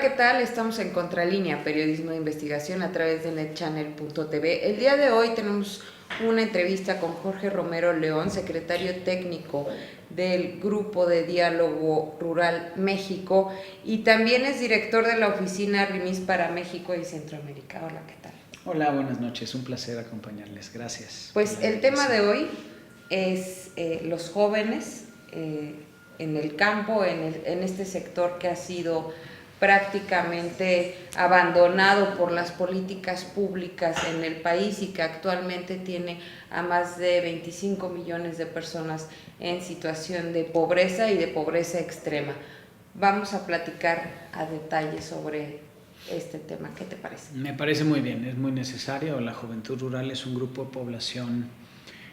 ¿qué tal? Estamos en Contralínea, periodismo de investigación a través de netchannel.tv. El día de hoy tenemos una entrevista con Jorge Romero León, secretario técnico del Grupo de Diálogo Rural México y también es director de la oficina RIMIS para México y Centroamérica. Hola, ¿qué tal? Hola, buenas noches, un placer acompañarles, gracias. Pues el tema de hoy es los jóvenes en el campo, en este sector que ha sido prácticamente abandonado por las políticas públicas en el país y que actualmente tiene a más de 25 millones de personas en situación de pobreza y de pobreza extrema. Vamos a platicar a detalle sobre este tema. ¿Qué te parece? Me parece muy bien, es muy necesario. La juventud rural es un grupo de población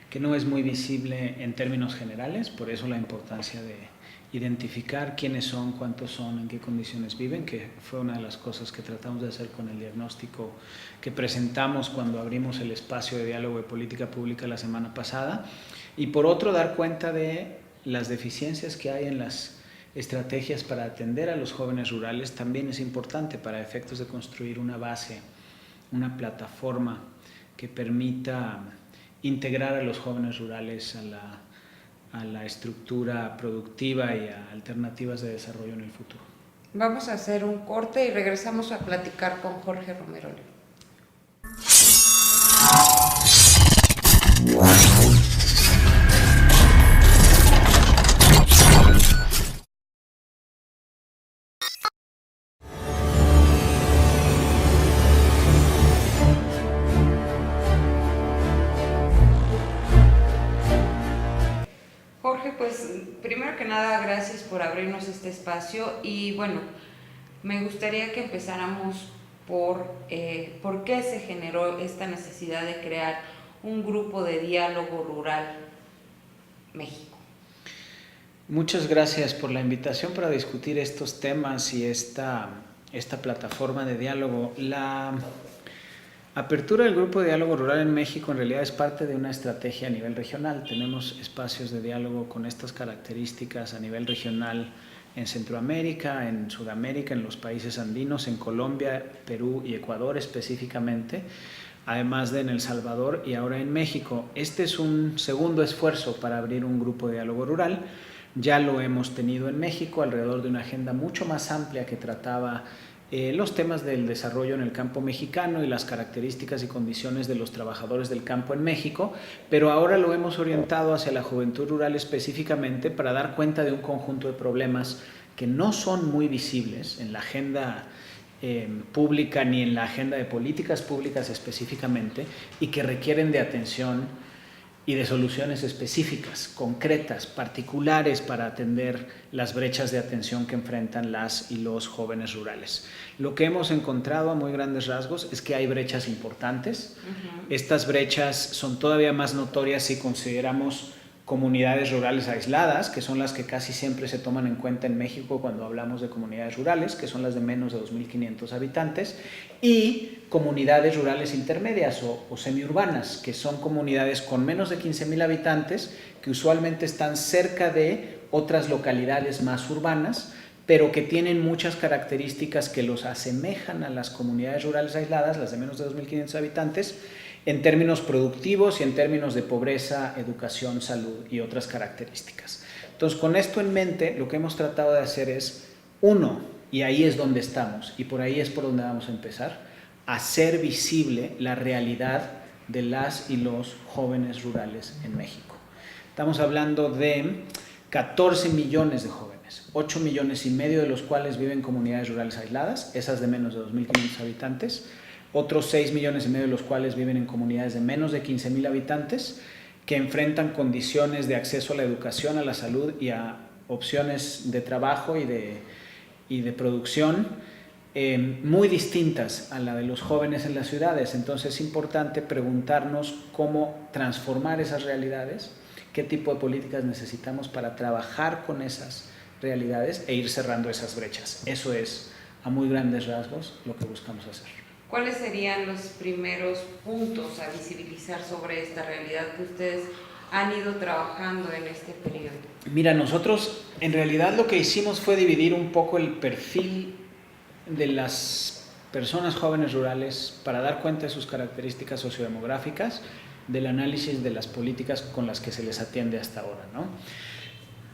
que no es muy visible en términos generales, por eso la importancia de identificar quiénes son, cuántos son, en qué condiciones viven, que fue una de las cosas que tratamos de hacer con el diagnóstico que presentamos cuando abrimos el espacio de diálogo de política pública la semana pasada, y por otro dar cuenta de las deficiencias que hay en las estrategias para atender a los jóvenes rurales. También es importante para efectos de construir una base, una plataforma que permita integrar a los jóvenes rurales a la estructura productiva y a alternativas de desarrollo en el futuro. Vamos a hacer un corte y regresamos a platicar con Jorge Romero León. Jorge, pues primero que nada, gracias por abrirnos este espacio y bueno, me gustaría que empezáramos por qué se generó esta necesidad de crear un grupo de diálogo rural México. Muchas gracias por la invitación para discutir estos temas y esta plataforma de diálogo. La apertura del Grupo de Diálogo Rural en México en realidad es parte de una estrategia a nivel regional. Tenemos espacios de diálogo con estas características a nivel regional en Centroamérica, en Sudamérica, en los países andinos, en Colombia, Perú y Ecuador específicamente, además de en El Salvador y ahora en México. Este es un segundo esfuerzo para abrir un grupo de diálogo rural. Ya lo hemos tenido en México alrededor de una agenda mucho más amplia que trataba los temas del desarrollo en el campo mexicano y las características y condiciones de los trabajadores del campo en México, pero ahora lo hemos orientado hacia la juventud rural específicamente para dar cuenta de un conjunto de problemas que no son muy visibles en la agenda pública ni en la agenda de políticas públicas específicamente y que requieren de atención y de soluciones específicas, concretas, particulares para atender las brechas de atención que enfrentan las y los jóvenes rurales. Lo que hemos encontrado a muy grandes rasgos es que hay brechas importantes. Estas brechas son todavía más notorias si consideramos comunidades rurales aisladas, que son las que casi siempre se toman en cuenta en México cuando hablamos de comunidades rurales, que son las de menos de 2.500 habitantes, y comunidades rurales intermedias o semiurbanas, que son comunidades con menos de 15.000 habitantes, que usualmente están cerca de otras localidades más urbanas, pero que tienen muchas características que los asemejan a las comunidades rurales aisladas, las de menos de 2.500 habitantes, en términos productivos y en términos de pobreza, educación, salud y otras características. Entonces, con esto en mente, lo que hemos tratado de hacer es, uno, y ahí es donde estamos, y por ahí es por donde vamos a empezar, hacer visible la realidad de las y los jóvenes rurales en México. Estamos hablando de 14 millones de jóvenes, 8 millones y medio de los cuales viven en comunidades rurales aisladas, esas de menos de 2.500 habitantes, otros 6 millones y medio de los cuales viven en comunidades de menos de 15.000 habitantes, que enfrentan condiciones de acceso a la educación, a la salud y a opciones de trabajo y de producción muy distintas a la de los jóvenes en las ciudades. Entonces es importante preguntarnos cómo transformar esas realidades, qué tipo de políticas necesitamos para trabajar con esas realidades e ir cerrando esas brechas. Eso es, a muy grandes rasgos, lo que buscamos hacer. ¿Cuáles serían los primeros puntos a visibilizar sobre esta realidad que ustedes han ido trabajando en este periodo? Mira, nosotros en realidad lo que hicimos fue dividir un poco el perfil de las personas jóvenes rurales para dar cuenta de sus características sociodemográficas, del análisis de las políticas con las que se les atiende hasta ahora, ¿no?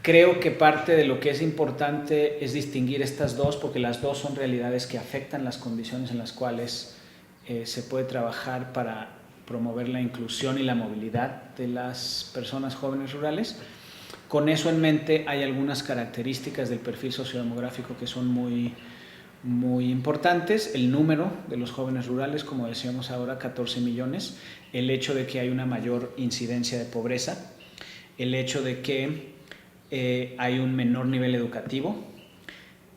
Creo que parte de lo que es importante es distinguir estas dos, porque las dos son realidades que afectan las condiciones en las cuales se puede trabajar para promover la inclusión y la movilidad de las personas jóvenes rurales. Con eso en mente, hay algunas características del perfil sociodemográfico que son muy importantes. El número de los jóvenes rurales, como decíamos ahora, 14 millones, el hecho de que hay una mayor incidencia de pobreza, el hecho de que hay un menor nivel educativo,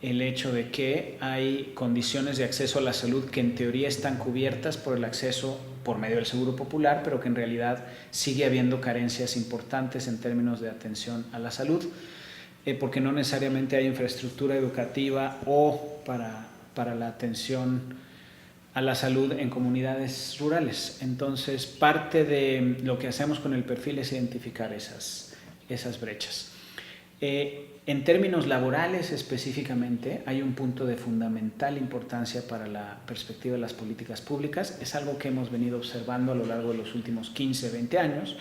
el hecho de que hay condiciones de acceso a la salud que en teoría están cubiertas por el acceso por medio del Seguro Popular, pero que en realidad sigue habiendo carencias importantes en términos de atención a la salud, porque no necesariamente hay infraestructura educativa o para la atención a la salud en comunidades rurales. Entonces, parte de lo que hacemos con el perfil es identificar esas brechas. En términos laborales específicamente, hay un punto de fundamental importancia para la perspectiva de las políticas públicas. Es algo que hemos venido observando a lo largo de los últimos 15, 20 años,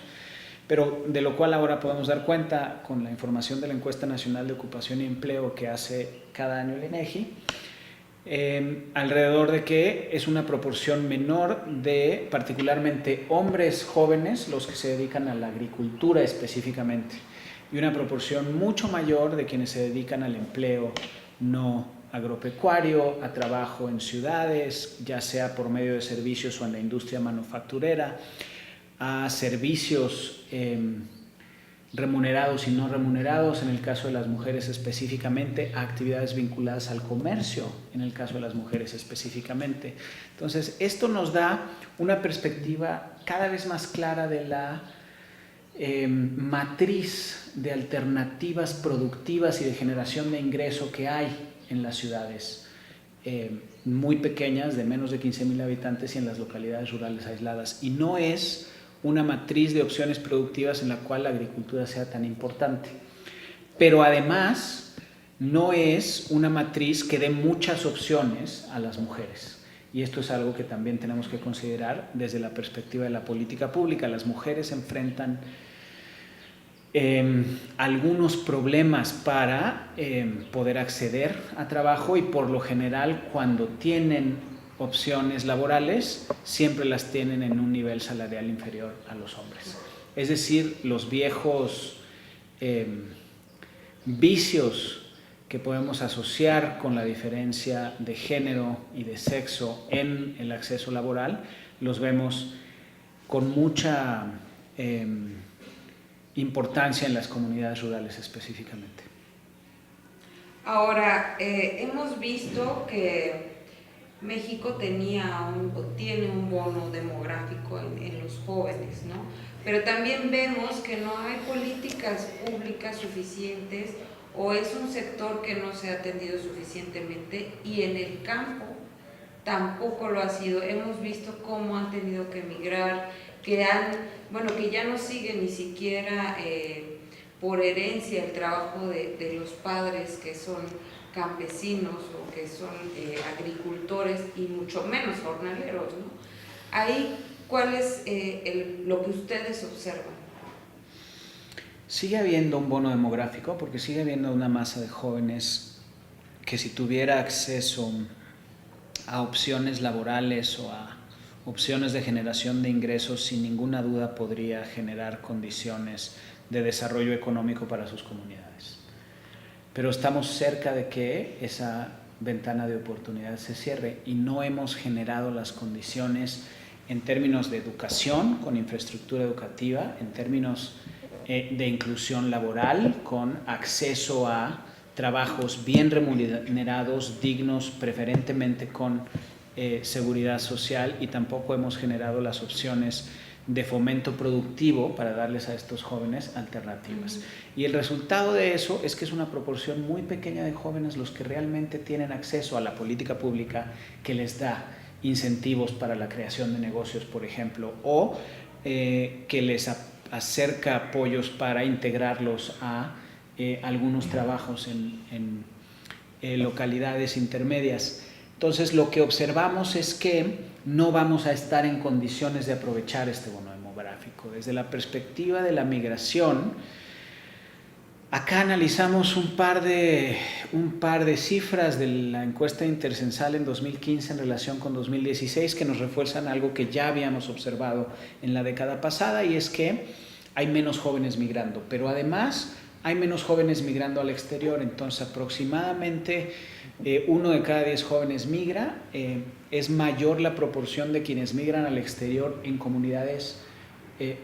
pero de lo cual ahora podemos dar cuenta con la información de la Encuesta Nacional de Ocupación y Empleo que hace cada año el INEGI, alrededor de que es una proporción menor de particularmente hombres jóvenes los que se dedican a la agricultura específicamente, y una proporción mucho mayor de quienes se dedican al empleo no agropecuario, a trabajo en ciudades, ya sea por medio de servicios o en la industria manufacturera, a servicios remunerados y no remunerados, en el caso de las mujeres específicamente, a actividades vinculadas al comercio, en el caso de las mujeres específicamente. Entonces, esto nos da una perspectiva cada vez más clara de la matriz de alternativas productivas y de generación de ingreso que hay en las ciudades muy pequeñas, de menos de 15,000 habitantes, y en las localidades rurales aisladas. Y no es una matriz de opciones productivas en la cual la agricultura sea tan importante. Pero además no es una matriz que dé muchas opciones a las mujeres. Y esto es algo que también tenemos que considerar desde la perspectiva de la política pública. Las mujeres enfrentan algunos problemas para poder acceder a trabajo, y por lo general cuando tienen opciones laborales siempre las tienen en un nivel salarial inferior a los hombres. Es decir, los viejos vicios que podemos asociar con la diferencia de género y de sexo en el acceso laboral los vemos con mucha importancia en las comunidades rurales específicamente. Ahora, hemos visto que México tiene un bono demográfico en los jóvenes, ¿no? Pero también vemos que no hay políticas públicas suficientes, o es un sector que no se ha atendido suficientemente, y en el campo tampoco lo ha sido. Hemos visto cómo han tenido que emigrar, que ya no siguen ni siquiera por herencia el trabajo de los padres que son campesinos o que son agricultores, y mucho menos jornaleros, ¿no? Ahí, ¿cuál es lo que ustedes observan? Sigue habiendo un bono demográfico porque sigue habiendo una masa de jóvenes que, si tuviera acceso a opciones laborales o a opciones de generación de ingresos, sin ninguna duda podría generar condiciones de desarrollo económico para sus comunidades. Pero estamos cerca de que esa ventana de oportunidad se cierre, y no hemos generado las condiciones en términos de educación, con infraestructura educativa, en términos de inclusión laboral, con acceso a trabajos bien remunerados, dignos, preferentemente con seguridad social, y tampoco hemos generado las opciones de fomento productivo para darles a estos jóvenes alternativas. Y el resultado de eso es que es una proporción muy pequeña de jóvenes los que realmente tienen acceso a la política pública que les da incentivos para la creación de negocios, por ejemplo, o que les acerca apoyos para integrarlos a algunos trabajos en localidades intermedias. Entonces, lo que observamos es que no vamos a estar en condiciones de aprovechar este bono demográfico. Desde la perspectiva de la migración, acá analizamos un par de cifras de la encuesta intercensal en 2015 en relación con 2016 que nos refuerzan algo que ya habíamos observado en la década pasada, y es que hay menos jóvenes migrando, pero además hay menos jóvenes migrando al exterior. Entonces aproximadamente 1 de cada 10 jóvenes migra. Es mayor la proporción de quienes migran al exterior en comunidades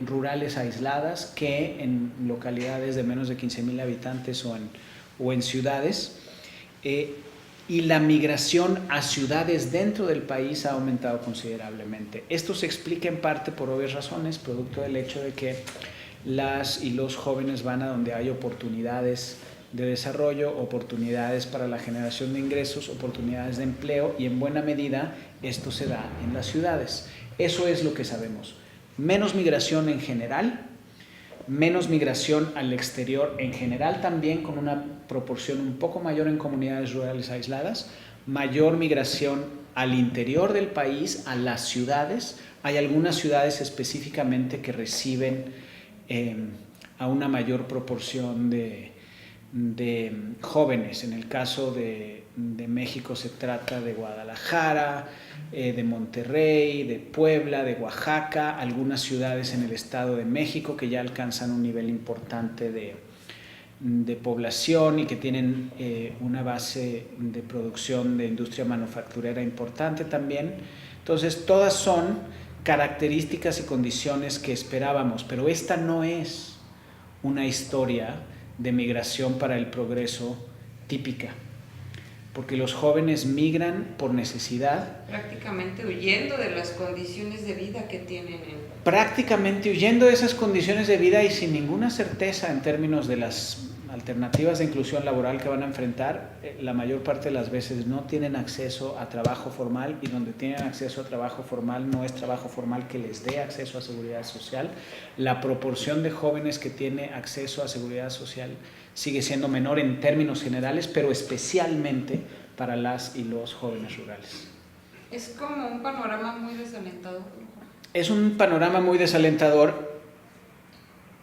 rurales aisladas que en localidades de menos de 15,000 habitantes o en ciudades, y la migración a ciudades dentro del país ha aumentado considerablemente. Esto se explica en parte por obvias razones, producto del hecho de que las y los jóvenes van a donde hay oportunidades de desarrollo, oportunidades para la generación de ingresos, oportunidades de empleo, y en buena medida esto se da en las ciudades. Eso es lo que sabemos. Menos migración en general, menos migración al exterior en general también, con una proporción un poco mayor en comunidades rurales aisladas, mayor migración al interior del país, a las ciudades. Hay algunas ciudades específicamente que reciben a una mayor proporción de jóvenes. En el caso de México se trata de Guadalajara, de Monterrey, de Puebla, de Oaxaca, algunas ciudades en el Estado de México que ya alcanzan un nivel importante de población y que tienen una base de producción de industria manufacturera importante también. Entonces, todas son características y condiciones que esperábamos, pero esta no es una historia de migración para el progreso típica, porque los jóvenes migran por necesidad. Prácticamente huyendo de las condiciones de vida que tienen. Prácticamente huyendo de esas condiciones de vida y sin ninguna certeza en términos de las alternativas de inclusión laboral que van a enfrentar. La mayor parte de las veces no tienen acceso a trabajo formal, y donde tienen acceso a trabajo formal no es trabajo formal que les dé acceso a seguridad social. La proporción de jóvenes que tiene acceso a seguridad social sigue siendo menor en términos generales, pero especialmente para las y los jóvenes rurales. Es como un panorama muy desalentador. Es un panorama muy desalentador,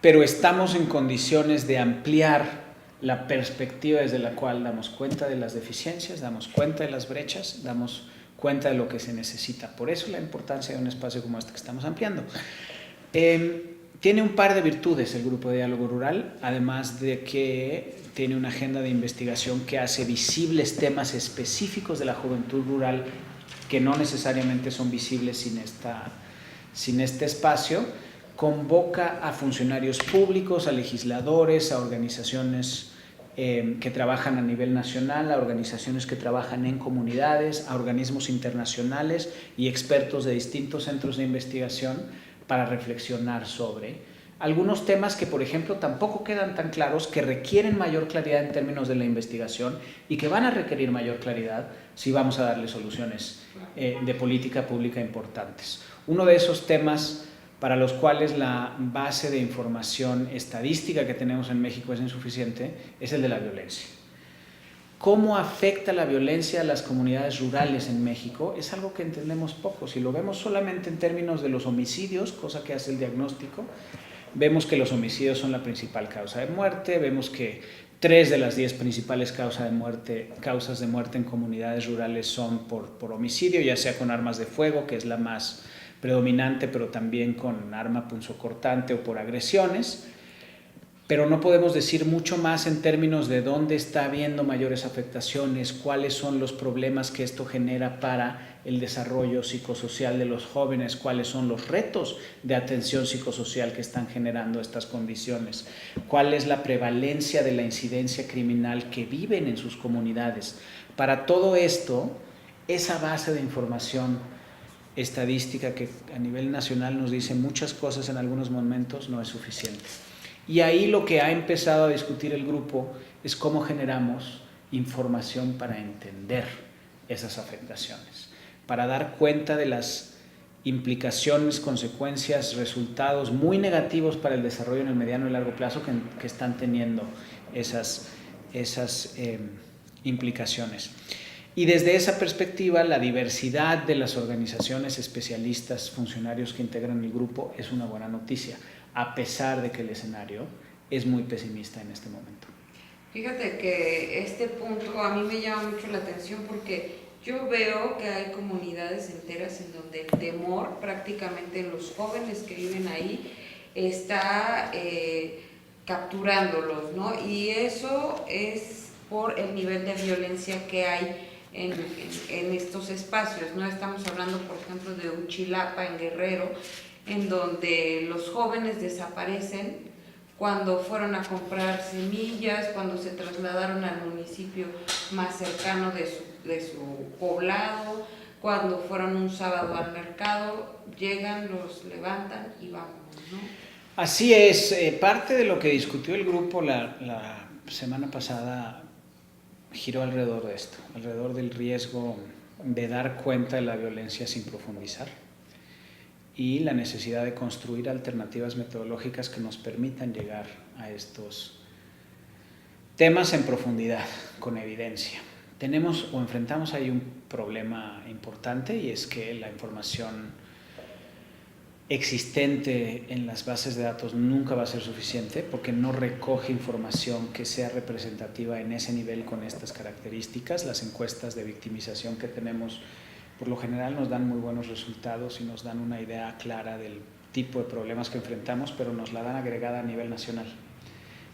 pero estamos en condiciones de ampliar la perspectiva desde la cual damos cuenta de las deficiencias, damos cuenta de las brechas, damos cuenta de lo que se necesita. Por eso la importancia de un espacio como este que estamos ampliando. Tiene un par de virtudes el Grupo de Diálogo Rural, además de que tiene una agenda de investigación que hace visibles temas específicos de la juventud rural que no necesariamente son visibles sin este espacio. Convoca a funcionarios públicos, a legisladores, a organizaciones que trabajan a nivel nacional, a organizaciones que trabajan en comunidades, a organismos internacionales y expertos de distintos centros de investigación para reflexionar sobre algunos temas que, por ejemplo, tampoco quedan tan claros, que requieren mayor claridad en términos de la investigación y que van a requerir mayor claridad si vamos a darle soluciones de política pública importantes. Uno de esos temas para los cuales la base de información estadística que tenemos en México es insuficiente es el de la violencia. ¿Cómo afecta la violencia a las comunidades rurales en México? Es algo que entendemos poco. Si lo vemos solamente en términos de los homicidios, cosa que hace el diagnóstico, vemos que los homicidios son la principal causa de muerte, vemos que 3 de las 10 principales causas de muerte en comunidades rurales son por homicidio, ya sea con armas de fuego, que es la más predominante, pero también con arma punzocortante o por agresiones. Pero no podemos decir mucho más en términos de dónde está habiendo mayores afectaciones, cuáles son los problemas que esto genera para el desarrollo psicosocial de los jóvenes, cuáles son los retos de atención psicosocial que están generando estas condiciones, cuál es la prevalencia de la incidencia criminal que viven en sus comunidades. Para todo esto, esa base de información estadística que a nivel nacional nos dice muchas cosas en algunos momentos no es suficiente. Y ahí lo que ha empezado a discutir el grupo es cómo generamos información para entender esas afectaciones, para dar cuenta de las implicaciones, consecuencias, resultados muy negativos para el desarrollo en el mediano y largo plazo que están teniendo esas implicaciones. Y desde esa perspectiva, la diversidad de las organizaciones, especialistas, funcionarios que integran el grupo es una buena noticia, a pesar de que el escenario es muy pesimista en este momento. Fíjate que este punto a mí me llama mucho la atención porque yo veo que hay comunidades enteras en donde el temor prácticamente en los jóvenes que viven ahí está capturándolos, ¿no? Y eso es por el nivel de violencia que hay en estos espacios, ¿no? Estamos hablando, por ejemplo, de Uchilapa, en Guerrero, en donde los jóvenes desaparecen cuando fueron a comprar semillas, cuando se trasladaron al municipio más cercano de su poblado, cuando fueron un sábado al mercado, llegan, los levantan y vamos, ¿no? Así es, parte de lo que discutió el grupo la semana pasada giró alrededor de esto, alrededor del riesgo de dar cuenta de la violencia sin profundizar y la necesidad de construir alternativas metodológicas que nos permitan llegar a estos temas en profundidad, con evidencia. Tenemos o enfrentamos ahí un problema importante y es que la información existente en las bases de datos nunca va a ser suficiente porque no recoge información que sea representativa en ese nivel con estas características. Las encuestas de victimización que tenemos por lo general nos dan muy buenos resultados y nos dan una idea clara del tipo de problemas que enfrentamos, pero nos la dan agregada a nivel nacional.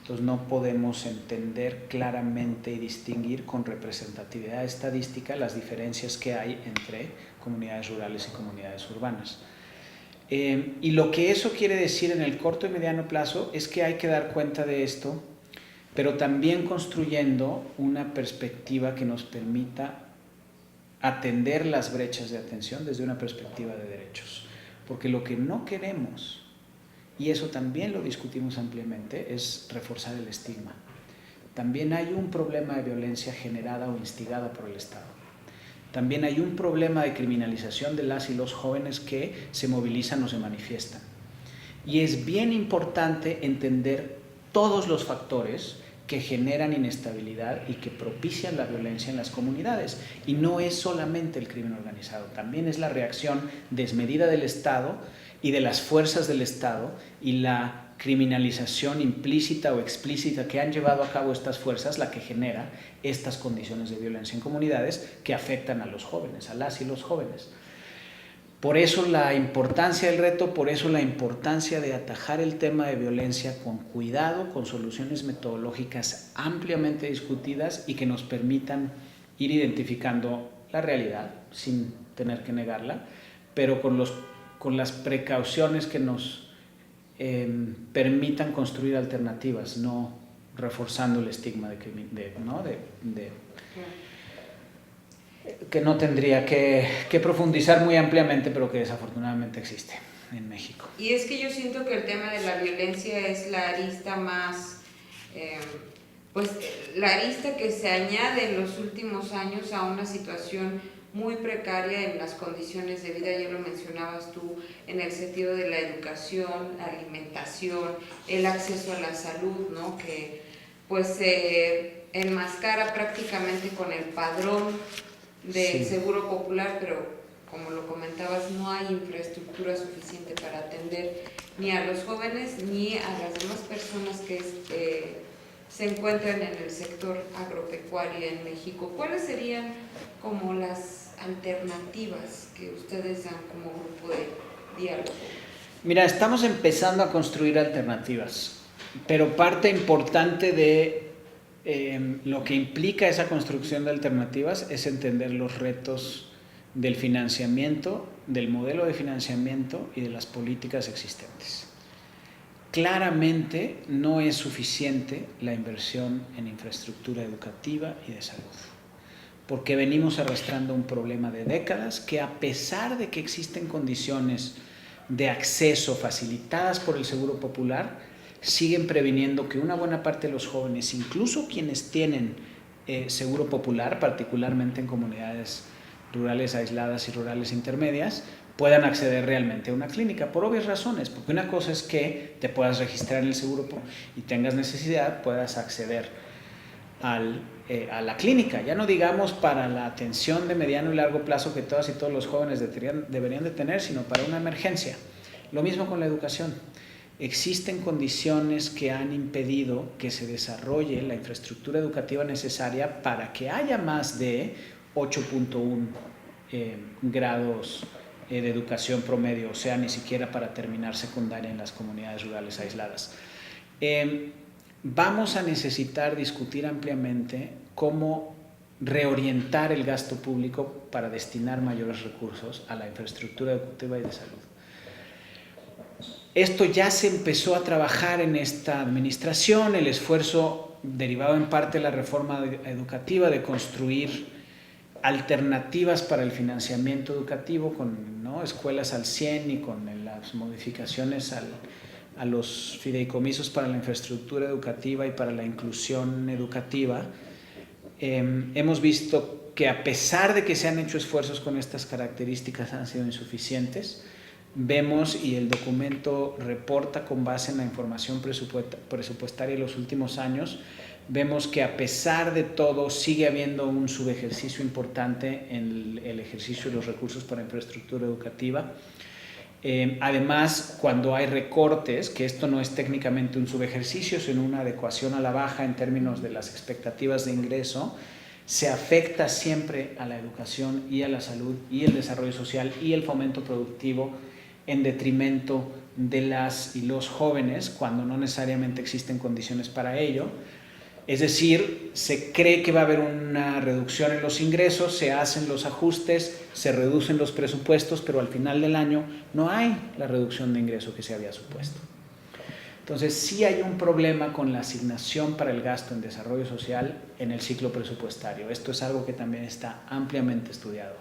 Entonces no podemos entender claramente y distinguir con representatividad estadística las diferencias que hay entre comunidades rurales y comunidades urbanas. Y lo que eso quiere decir en el corto y mediano plazo es que hay que dar cuenta de esto, pero también construyendo una perspectiva que nos permita atender las brechas de atención desde una perspectiva de derechos. Porque lo que no queremos, y eso también lo discutimos ampliamente, es reforzar el estigma. También hay un problema de violencia generada o instigada por el Estado. También hay un problema de criminalización de las y los jóvenes que se movilizan o se manifiestan. Y es bien importante entender todos los factores que generan inestabilidad y que propician la violencia en las comunidades. Y no es solamente el crimen organizado, también es la reacción desmedida del Estado y de las fuerzas del Estado y la criminalización implícita o explícita que han llevado a cabo estas fuerzas la que genera estas condiciones de violencia en comunidades que afectan a los jóvenes, a las y los jóvenes. Por eso la importancia del reto, por eso la importancia de atajar el tema de violencia con cuidado, con soluciones metodológicas ampliamente discutidas y que nos permitan ir identificando la realidad sin tener que negarla, pero con las precauciones que nos permitan construir alternativas, no reforzando el estigma que no tendría que profundizar muy ampliamente, pero que desafortunadamente existe en México. Y es que yo siento que el tema de la violencia es la arista más, la arista que se añade en los últimos años a una situación muy precaria en las condiciones de vida, ya lo mencionabas tú, en el sentido de la educación, la alimentación, el acceso a la salud, ¿no? Que pues se enmascara prácticamente con el padrón del Seguro Popular, pero como lo comentabas, no hay infraestructura suficiente para atender ni a los jóvenes ni a las demás personas que se encuentran en el sector agropecuario en México. ¿Cuáles serían como las alternativas que ustedes dan como grupo de diálogo? Mira, estamos empezando a construir alternativas, pero parte importante de lo que implica esa construcción de alternativas es entender los retos del financiamiento, del modelo de financiamiento y de las políticas existentes. Claramente no es suficiente la inversión en infraestructura educativa y de salud, porque venimos arrastrando un problema de décadas que, a pesar de que existen condiciones de acceso facilitadas por el Seguro Popular, siguen previniendo que una buena parte de los jóvenes, incluso quienes tienen Seguro Popular, particularmente en comunidades rurales aisladas y rurales intermedias, puedan acceder realmente a una clínica, por obvias razones, porque una cosa es que te puedas registrar en el Seguro y tengas necesidad, puedas acceder a la clínica, ya no digamos para la atención de mediano y largo plazo que todas y todos los jóvenes deberían de tener, sino para una emergencia. Lo mismo con la educación. Existen condiciones que han impedido que se desarrolle la infraestructura educativa necesaria para que haya más de 8.1 grados de educación promedio, o sea, ni siquiera para terminar secundaria en las comunidades rurales aisladas. Vamos a necesitar discutir ampliamente cómo reorientar el gasto público para destinar mayores recursos a la infraestructura educativa y de salud. Esto ya se empezó a trabajar en esta administración, el esfuerzo derivado en parte de la reforma educativa de construir alternativas para el financiamiento educativo con, ¿no?, escuelas al 100 y con las modificaciones a los fideicomisos para la infraestructura educativa y para la inclusión educativa. Hemos visto que a pesar de que se han hecho esfuerzos con estas características han sido insuficientes. Vemos, y el documento reporta con base en la información presupuestaria de los últimos años, vemos que a pesar de todo sigue habiendo un subejercicio importante en el ejercicio de los recursos para infraestructura educativa. Además, cuando hay recortes, que esto no es técnicamente un subejercicio, sino una adecuación a la baja en términos de las expectativas de ingreso, se afecta siempre a la educación y a la salud y el desarrollo social y el fomento productivo en detrimento de las y los jóvenes, cuando no necesariamente existen condiciones para ello. Es decir, se cree que va a haber una reducción en los ingresos, se hacen los ajustes, se reducen los presupuestos, pero al final del año no hay la reducción de ingreso que se había supuesto. Entonces, sí hay un problema con la asignación para el gasto en desarrollo social en el ciclo presupuestario. Esto es algo que también está ampliamente estudiado.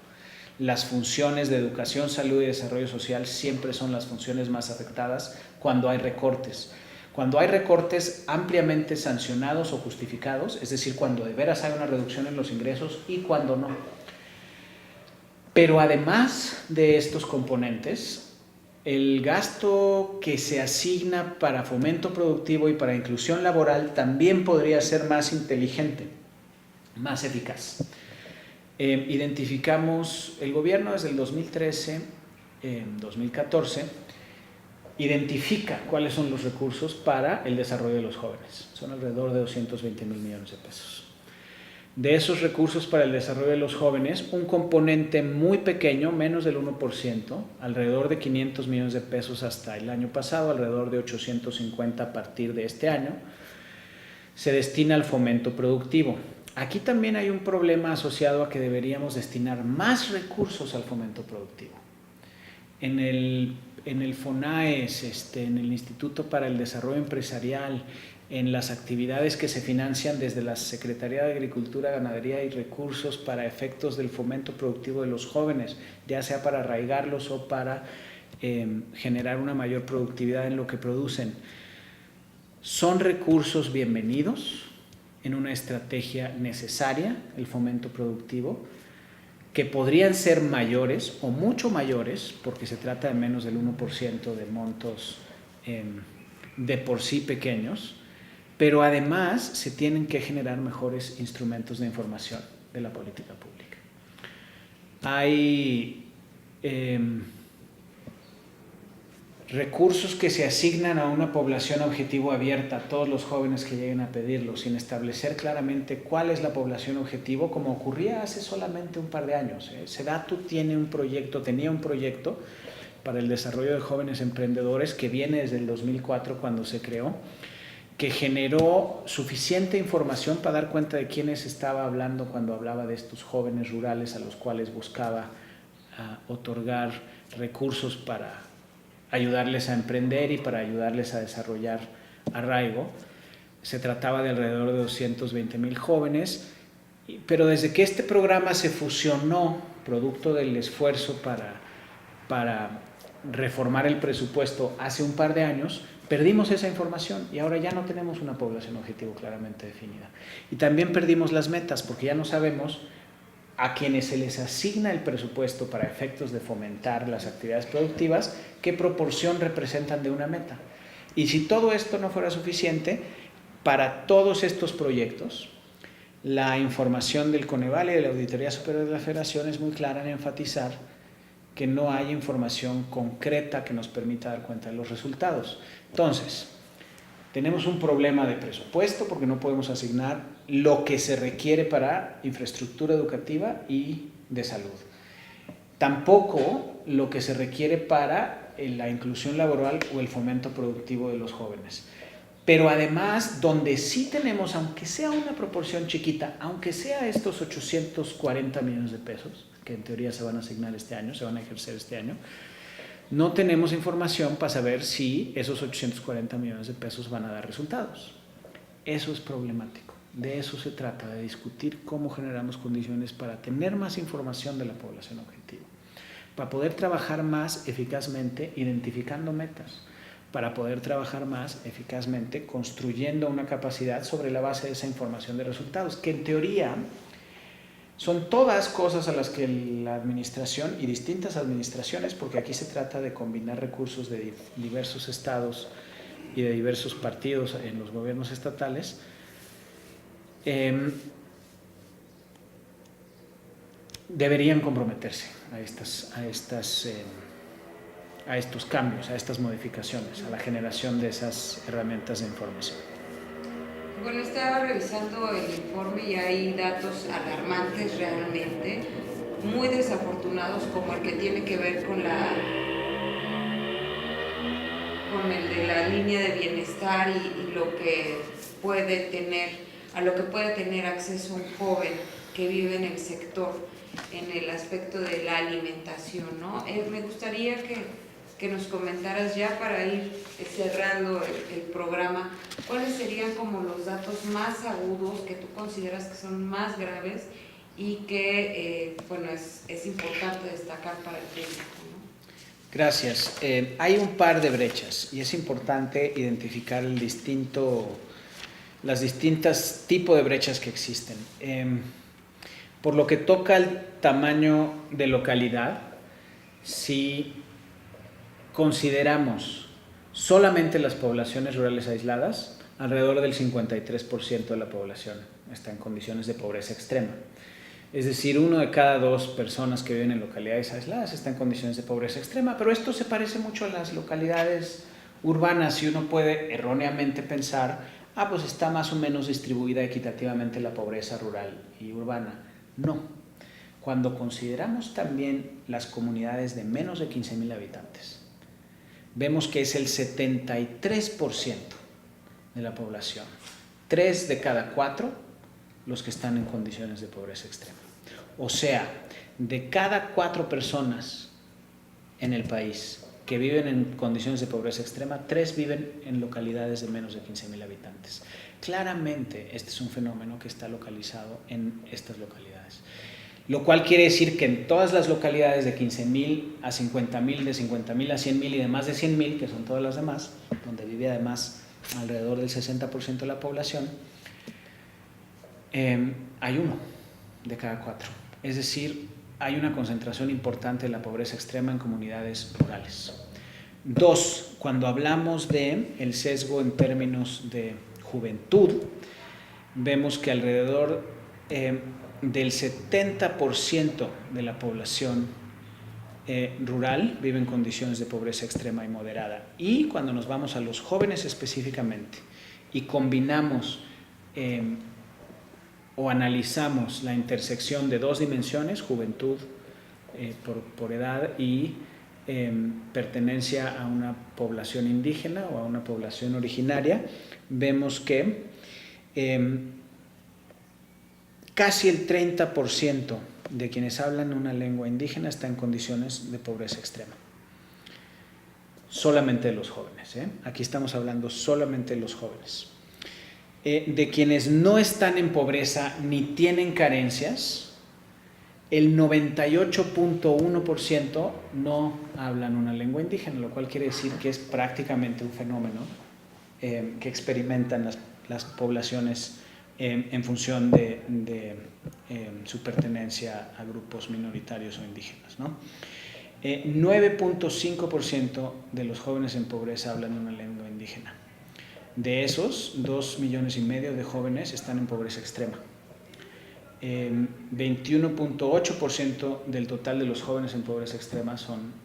Las funciones de educación, salud y desarrollo social siempre son las funciones más afectadas cuando hay recortes. Cuando hay recortes ampliamente sancionados o justificados, es decir, cuando de veras hay una reducción en los ingresos y cuando no. Pero además de estos componentes, el gasto que se asigna para fomento productivo y para inclusión laboral también podría ser más inteligente, más eficaz. Identificamos, el gobierno desde el 2013, 2014, identifica cuáles son los recursos para el desarrollo de los jóvenes. Son alrededor de 220,000 millones de pesos. De esos recursos para el desarrollo de los jóvenes, un componente muy pequeño, menos del 1%, alrededor de 500 millones de pesos hasta el año pasado, alrededor de 850 a partir de este año, se destina al fomento productivo. Aquí también hay un problema asociado a que deberíamos destinar más recursos al fomento productivo. En el FONAES, en el Instituto para el Desarrollo Empresarial, en las actividades que se financian desde la Secretaría de Agricultura, Ganadería y Recursos para efectos del fomento productivo de los jóvenes, ya sea para arraigarlos o para generar una mayor productividad en lo que producen. Son recursos bienvenidos en una estrategia necesaria, el fomento productivo, que podrían ser mayores o mucho mayores, porque se trata de menos del 1% de montos de por sí pequeños, pero además se tienen que generar mejores instrumentos de información de la política pública. Hay recursos que se asignan a una población objetivo abierta, a todos los jóvenes que lleguen a pedirlo, sin establecer claramente cuál es la población objetivo, como ocurría hace solamente un par de años. SEDATU tenía un proyecto para el desarrollo de jóvenes emprendedores que viene desde el 2004 cuando se creó, que generó suficiente información para dar cuenta de quiénes estaba hablando cuando hablaba de estos jóvenes rurales a los cuales buscaba otorgar recursos para ayudarles a emprender y para ayudarles a desarrollar arraigo. Se trataba de alrededor de 220,000 jóvenes, pero desde que este programa se fusionó, producto del esfuerzo para reformar el presupuesto hace un par de años, perdimos esa información y ahora ya no tenemos una población objetivo claramente definida. Y también perdimos las metas porque ya no sabemos a quienes se les asigna el presupuesto para efectos de fomentar las actividades productivas, qué proporción representan de una meta. Y si todo esto no fuera suficiente, para todos estos proyectos La información del Coneval y de la Auditoría Superior de la Federación es muy clara en enfatizar que no hay información concreta que nos permita dar cuenta de los resultados. Entonces, tenemos un problema de presupuesto porque no podemos asignar lo que se requiere para infraestructura educativa y de salud. Tampoco lo que se requiere para la inclusión laboral o el fomento productivo de los jóvenes. Pero además, donde sí tenemos, aunque sea una proporción chiquita, aunque sea estos 840 millones de pesos, que en teoría se van a asignar este año, se van a ejercer este año, no tenemos información para saber si esos 840 millones de pesos van a dar resultados. Eso es problemático. De eso se trata, de discutir cómo generamos condiciones para tener más información de la población objetivo, para poder trabajar más eficazmente identificando metas, para poder trabajar más eficazmente construyendo una capacidad sobre la base de esa información de resultados, que en teoría son todas cosas a las que la administración y distintas administraciones, porque aquí se trata de combinar recursos de diversos estados y de diversos partidos en los gobiernos estatales, deberían comprometerse a estos cambios, a estas modificaciones, a la generación de esas herramientas de información. Bueno, estaba revisando el informe y hay datos alarmantes realmente, muy desafortunados, como el que tiene que ver con el de la línea de bienestar y lo que puede tener acceso un joven que vive en el sector, en el aspecto de la alimentación, ¿no? Me gustaría que nos comentaras ya para ir cerrando el programa, ¿cuáles serían como los datos más agudos que tú consideras que son más graves y que bueno, es importante destacar para el público, ¿no? Gracias. Hay un par de brechas y es importante identificar las distintas tipos de brechas que existen. Por lo que toca al tamaño de localidad, si consideramos solamente las poblaciones rurales aisladas, alrededor del 53% de la población está en condiciones de pobreza extrema. Es decir, 1 de cada 2 personas que viven en localidades aisladas está en condiciones de pobreza extrema, pero esto se parece mucho a las localidades urbanas y uno puede erróneamente pensar, pues está más o menos distribuida equitativamente la pobreza rural y urbana. No. Cuando consideramos también las comunidades de menos de 15,000 habitantes, vemos que es el 73% de la población, 3 de cada 4 los que están en condiciones de pobreza extrema. O sea, de cada 4 personas en el país que viven en condiciones de pobreza extrema, 3 viven en localidades de menos de 15,000 habitantes. Claramente, este es un fenómeno que está localizado en estas localidades. Lo cual quiere decir que en todas las localidades de 15,000 a 50,000, de 50,000 a 100,000 y de más de 100,000, que son todas las demás, donde vive además alrededor del 60% de la población, hay 1 de cada 4. Es decir, hay una concentración importante de la pobreza extrema en comunidades rurales. 2, cuando hablamos de el sesgo en términos de juventud, vemos que alrededor del 70% de la población rural vive en condiciones de pobreza extrema y moderada. Y cuando nos vamos a los jóvenes específicamente y combinamos o analizamos la intersección de 2 dimensiones, juventud por edad y pertenencia a una población indígena o a una población originaria, vemos que casi el 30% de quienes hablan una lengua indígena está en condiciones de pobreza extrema. Solamente de los jóvenes, Aquí estamos hablando solamente de los jóvenes. De quienes no están en pobreza ni tienen carencias, el 98.1% no hablan una lengua indígena, lo cual quiere decir que es prácticamente un fenómeno que experimentan las poblaciones en función de su pertenencia a grupos minoritarios o indígenas, ¿no? 9.5% de los jóvenes en pobreza hablan una lengua indígena. De esos, 2,5 millones de jóvenes están en pobreza extrema. 21.8% del total de los jóvenes en pobreza extrema son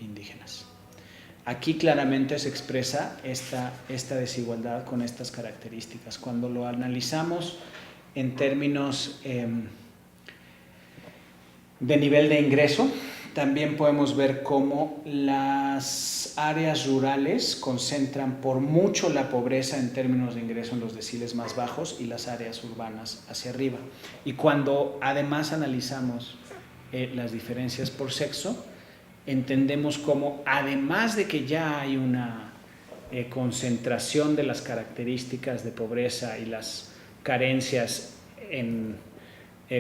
indígenas. Aquí claramente se expresa esta desigualdad con estas características. Cuando lo analizamos en términos de nivel de ingreso, también podemos ver cómo las áreas rurales concentran por mucho la pobreza en términos de ingreso en los deciles más bajos y las áreas urbanas hacia arriba. Y cuando además analizamos las diferencias por sexo, entendemos cómo además de que ya hay una concentración de las características de pobreza y las carencias en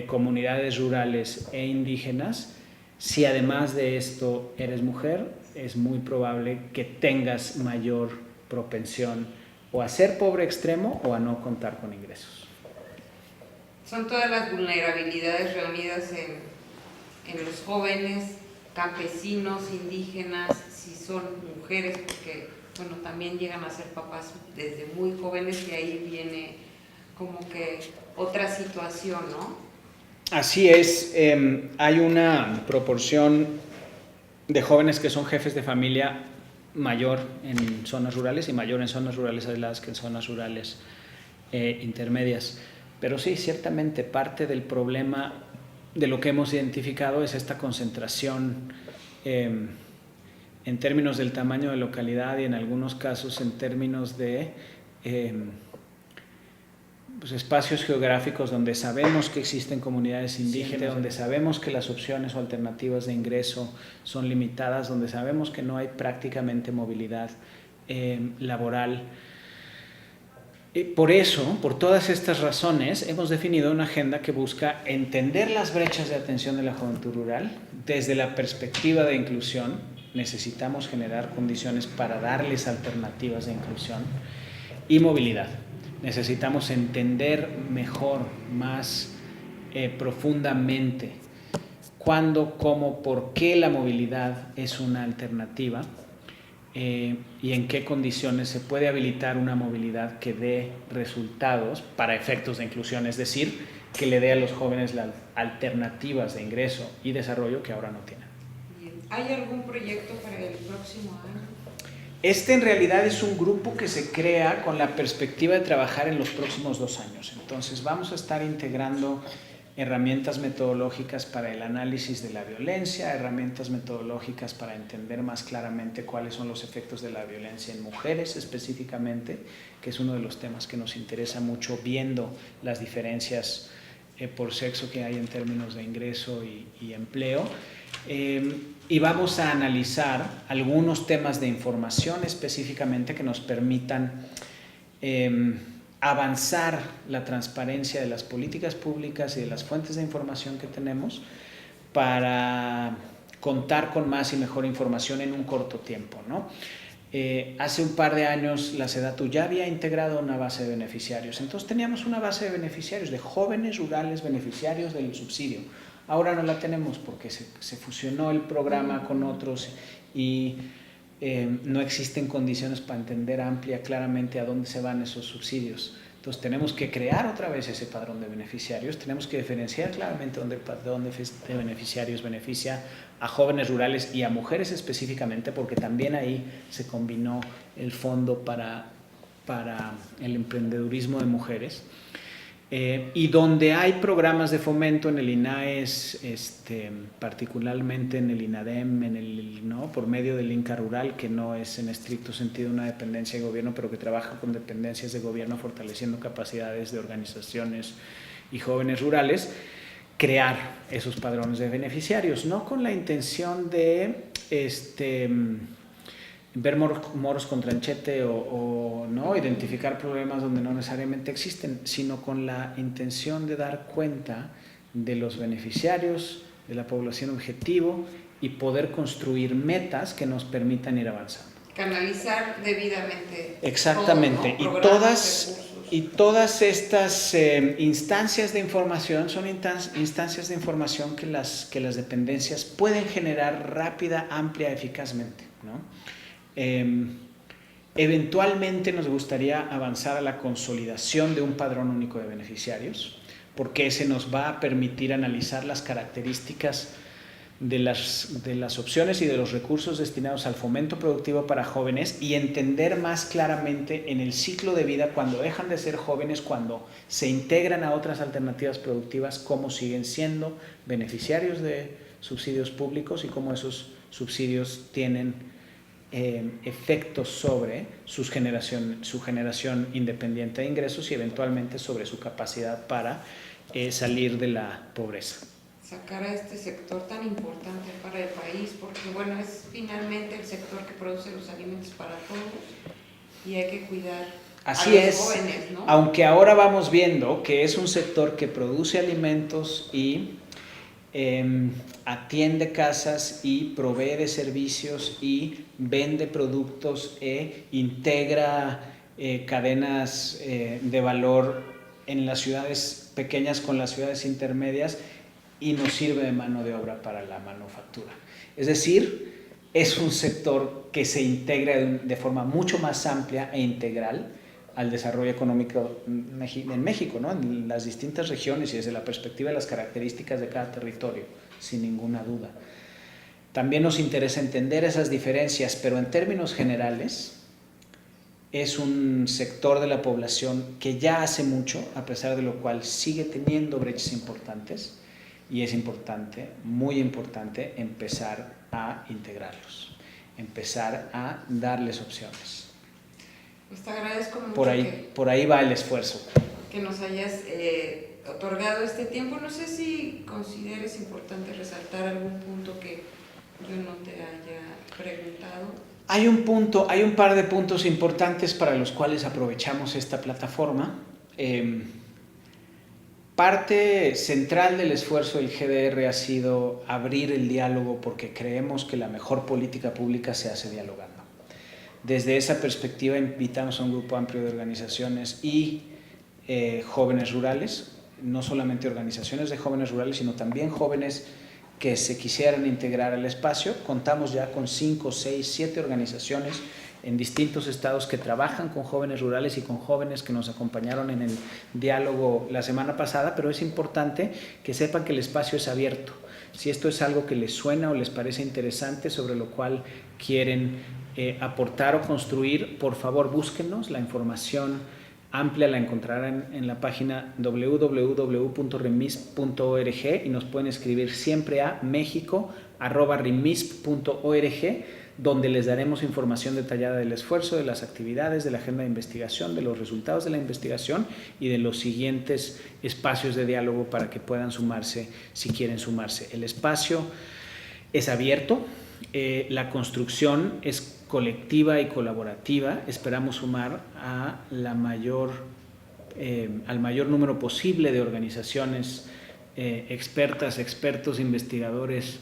comunidades rurales e indígenas, si además de esto eres mujer, es muy probable que tengas mayor propensión o a ser pobre extremo o a no contar con ingresos. Son todas las vulnerabilidades reunidas en los jóvenes, campesinos, indígenas, si son mujeres, porque bueno, también llegan a ser papás desde muy jóvenes y ahí viene como que otra situación, ¿no? Así es, hay una proporción de jóvenes que son jefes de familia mayor en zonas rurales y mayor en zonas rurales aisladas que en zonas rurales intermedias. Pero sí, ciertamente parte del problema de lo que hemos identificado es esta concentración en términos del tamaño de localidad y en algunos casos en términos de espacios geográficos donde sabemos que existen comunidades indígenas, donde sabemos que las opciones o alternativas de ingreso son limitadas, donde sabemos que no hay prácticamente movilidad laboral. Por eso, por todas estas razones, hemos definido una agenda que busca entender las brechas de atención de la juventud rural desde la perspectiva de inclusión. Necesitamos generar condiciones para darles alternativas de inclusión y movilidad. Necesitamos entender mejor, más profundamente cuándo, cómo, por qué la movilidad es una alternativa y en qué condiciones se puede habilitar una movilidad que dé resultados para efectos de inclusión, es decir, que le dé a los jóvenes las alternativas de ingreso y desarrollo que ahora no tienen. ¿Hay algún proyecto para el próximo año? Este en realidad es un grupo que se crea con la perspectiva de trabajar en los próximos 2 años. Entonces vamos a estar integrando herramientas metodológicas para el análisis de la violencia, herramientas metodológicas para entender más claramente cuáles son los efectos de la violencia en mujeres específicamente, que es uno de los temas que nos interesa mucho, viendo las diferencias por sexo que hay en términos de ingreso y empleo. Y vamos a analizar algunos temas de información específicamente que nos permitan avanzar la transparencia de las políticas públicas y de las fuentes de información que tenemos para contar con más y mejor información en un corto tiempo, ¿no? Hace un par de años la SEDATU ya había integrado una base de beneficiarios, entonces teníamos una base de beneficiarios, de jóvenes rurales beneficiarios del subsidio. Ahora no la tenemos porque se fusionó el programa con otros y no existen condiciones para entender claramente a dónde se van esos subsidios. Entonces tenemos que crear otra vez ese padrón de beneficiarios, tenemos que diferenciar claramente dónde el padrón de beneficiarios beneficia a jóvenes rurales y a mujeres específicamente, porque también ahí se combinó el fondo para el emprendedurismo de mujeres. Y donde hay programas de fomento en el INAES, particularmente en el INADEM, ¿no? Por medio del INCA Rural, que no es en estricto sentido una dependencia de gobierno, pero que trabaja con dependencias de gobierno fortaleciendo capacidades de organizaciones y jóvenes rurales, crear esos padrones de beneficiarios, no con la intención de ver moros con tranchete o no identificar problemas donde no necesariamente existen, sino con la intención de dar cuenta de los beneficiarios, de la población objetivo y poder construir metas que nos permitan ir avanzando. Canalizar debidamente. Exactamente, todo, ¿no? y todas estas instancias de información son instancias de información que las dependencias pueden generar rápida, amplia, eficazmente, ¿no? Eventualmente nos gustaría avanzar a la consolidación de un padrón único de beneficiarios, porque se nos va a permitir analizar las características de las opciones y de los recursos destinados al fomento productivo para jóvenes y entender más claramente en el ciclo de vida, cuando dejan de ser jóvenes, cuando se integran a otras alternativas productivas, cómo siguen siendo beneficiarios de subsidios públicos y cómo esos subsidios tienen efectos sobre su generación independiente de ingresos y eventualmente sobre su capacidad para salir de la pobreza. Sacar a este sector tan importante para el país, porque bueno, es finalmente el sector que produce los alimentos para todos y hay que cuidar Así a los es, jóvenes, ¿no? aunque ahora vamos viendo que es un sector que produce alimentos y atiende casas y provee de servicios y vende productos e integra cadenas de valor en las ciudades pequeñas con las ciudades intermedias y nos sirve de mano de obra para la manufactura. Es decir, es un sector que se integra de forma mucho más amplia e integral al desarrollo económico en México, ¿no? En las distintas regiones y desde la perspectiva de las características de cada territorio, sin ninguna duda. También nos interesa entender esas diferencias, pero en términos generales es un sector de la población que ya hace mucho, a pesar de lo cual sigue teniendo brechas importantes, y es importante, muy importante, empezar a integrarlos, empezar a darles opciones. Pues te agradezco mucho por ahí va el esfuerzo. Que nos hayas otorgado este tiempo. No sé si consideres importante resaltar algún punto que yo no te haya preguntado. Hay un par de puntos importantes para los cuales aprovechamos esta plataforma. Parte central del esfuerzo del GDR ha sido abrir el diálogo porque creemos que la mejor política pública se hace dialogando. Desde esa perspectiva invitamos a un grupo amplio de organizaciones y jóvenes rurales, no solamente organizaciones de jóvenes rurales, sino también jóvenes que se quisieran integrar al espacio. Contamos ya con 5, 6, 7 organizaciones en distintos estados que trabajan con jóvenes rurales y con jóvenes que nos acompañaron en el diálogo la semana pasada, pero es importante que sepan que el espacio es abierto. Si esto es algo que les suena o les parece interesante, sobre lo cual quieren aportar o construir, por favor búsquenos. La información amplia la encontrarán en la página www.remisp.org y nos pueden escribir siempre a mexico@remisp.org, donde les daremos información detallada del esfuerzo, de las actividades, de la agenda de investigación, de los resultados de la investigación y de los siguientes espacios de diálogo para que puedan sumarse si quieren sumarse. El espacio es abierto, la construcción es colectiva y colaborativa. Esperamos sumar al mayor número posible de organizaciones expertas, expertos, investigadores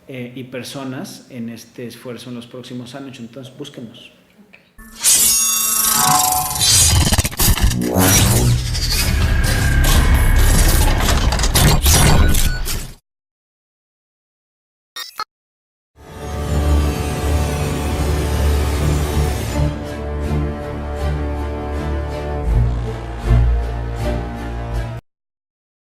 y personas en este esfuerzo en los próximos años. Entonces, búsquenos.